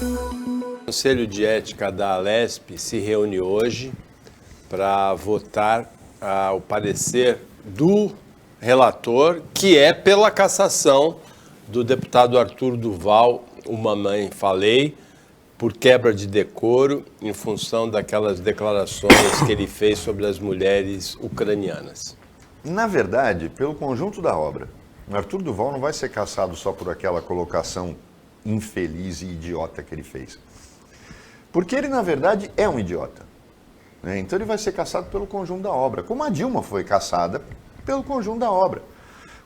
O Conselho de Ética da Alesp se reúne hoje para votar o parecer do relator, que é pela cassação do deputado Arthur Duval, o Mamãe Falei, por quebra de decoro em função daquelas declarações que ele fez sobre as mulheres ucranianas. Na verdade, pelo conjunto da obra, Arthur Duval não vai ser cassado só por aquela colocação infeliz e idiota que ele fez. Porque ele, na verdade, é um idiota. Então ele vai ser cassado pelo conjunto da obra, como a Dilma foi cassada pelo conjunto da obra,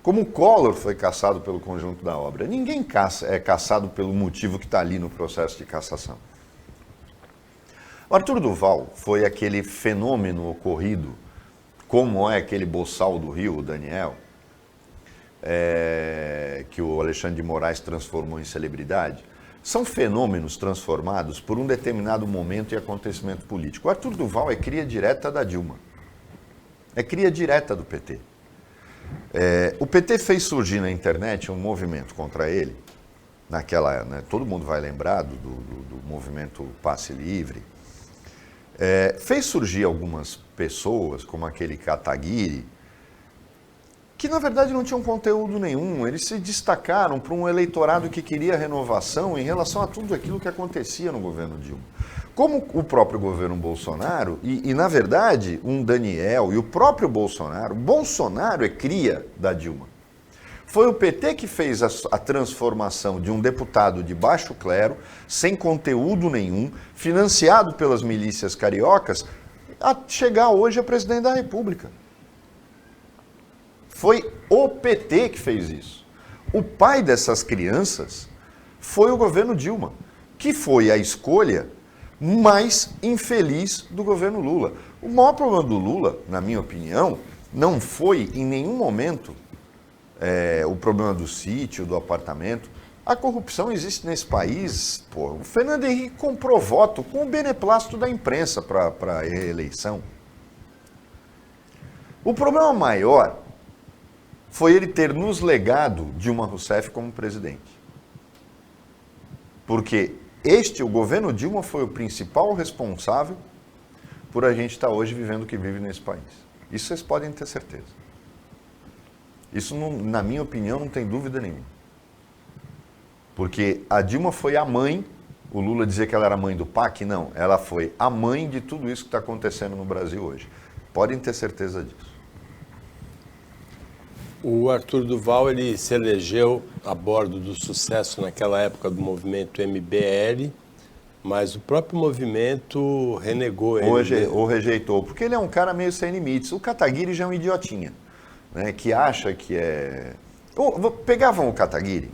como o Collor foi cassado pelo conjunto da obra. Ninguém é cassado pelo motivo que está ali no processo de cassação. O Arthur Duval foi aquele fenômeno ocorrido, como é aquele boçal do Rio, o Daniel, que o Alexandre de Moraes transformou em celebridade. São fenômenos transformados por um determinado momento e acontecimento político. O Arthur Duval é cria direta da Dilma. É cria direta do PT. O PT fez surgir na internet um movimento contra ele, todo mundo vai lembrar do movimento Passe Livre. Fez surgir algumas pessoas, como aquele Kataguiri, que na verdade não tinham conteúdo nenhum. Eles se destacaram para um eleitorado que queria renovação em relação a tudo aquilo que acontecia no governo Dilma. Como o próprio governo Bolsonaro, e na verdade um Daniel e o próprio Bolsonaro é cria da Dilma. Foi o PT que fez a transformação de um deputado de baixo clero, sem conteúdo nenhum, financiado pelas milícias cariocas, a chegar hoje a presidente da República. Foi o PT que fez isso. O pai dessas crianças foi o governo Dilma, que foi a escolha mais infeliz do governo Lula. O maior problema do Lula, na minha opinião, não foi em nenhum momento o problema do sítio, do apartamento. A corrupção existe nesse país. O Fernando Henrique comprou voto com o beneplácito da imprensa para a reeleição. O problema maior foi ele ter nos legado Dilma Rousseff como presidente. Porque o governo Dilma foi o principal responsável por a gente estar hoje vivendo o que vive nesse país. Isso vocês podem ter certeza. Isso, na minha opinião, não tem dúvida nenhuma. Porque a Dilma foi a mãe, o Lula dizia que ela era a mãe do PAC, não, ela foi a mãe de tudo isso que está acontecendo no Brasil hoje. Podem ter certeza disso. O Arthur Duval, ele se elegeu a bordo do sucesso naquela época do movimento MBL, mas o próprio movimento renegou ele. Ou rejeitou, porque ele é um cara meio sem limites. O Kataguiri já é um idiotinha, né, que acha que é... Pegavam o Kataguiri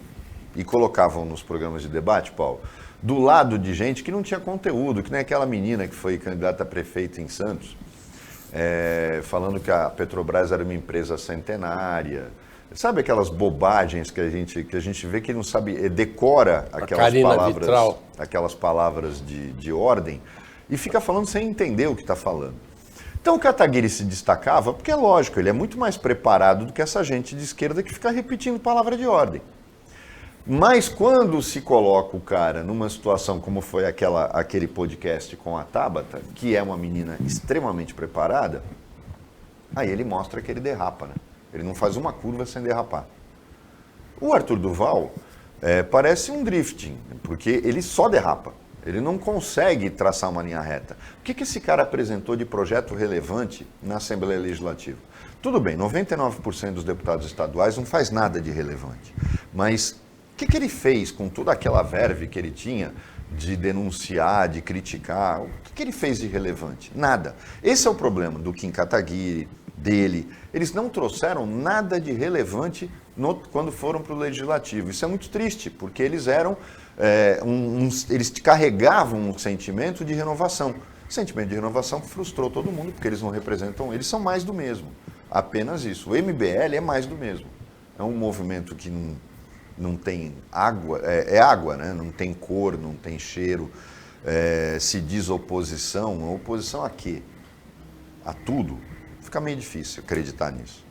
e colocavam nos programas de debate, Paulo, do lado de gente que não tinha conteúdo, que nem aquela menina que foi candidata a prefeita em Santos, falando que a Petrobras era uma empresa centenária. Sabe aquelas bobagens que a gente vê que ele não sabe, decora aquelas palavras de ordem e fica falando sem entender o que está falando. Então o Kataguiri se destacava porque, é lógico, ele é muito mais preparado do que essa gente de esquerda que fica repetindo palavra de ordem. Mas quando se coloca o cara numa situação como foi aquele podcast com a Tabata, que é uma menina extremamente preparada, aí ele mostra que ele derrapa, né? Ele não faz uma curva sem derrapar. O Arthur Duval parece um drifting, porque ele só derrapa. Ele não consegue traçar uma linha reta. O que esse cara apresentou de projeto relevante na Assembleia Legislativa? Tudo bem, 99% dos deputados estaduais não faz nada de relevante, mas o que ele fez com toda aquela verve que ele tinha de denunciar, de criticar? O que ele fez de relevante? Nada. Esse é o problema do Kim Kataguiri, dele. Eles não trouxeram nada de relevante quando foram para o Legislativo. Isso é muito triste, porque eles eram eles carregavam um sentimento de renovação. O sentimento de renovação frustrou todo mundo, porque eles não representam, eles são mais do mesmo. Apenas isso. O MBL é mais do mesmo. É um movimento que não tem água, água, né? Não tem cor, não tem cheiro, se diz oposição. Oposição a quê? A tudo. Fica meio difícil acreditar nisso.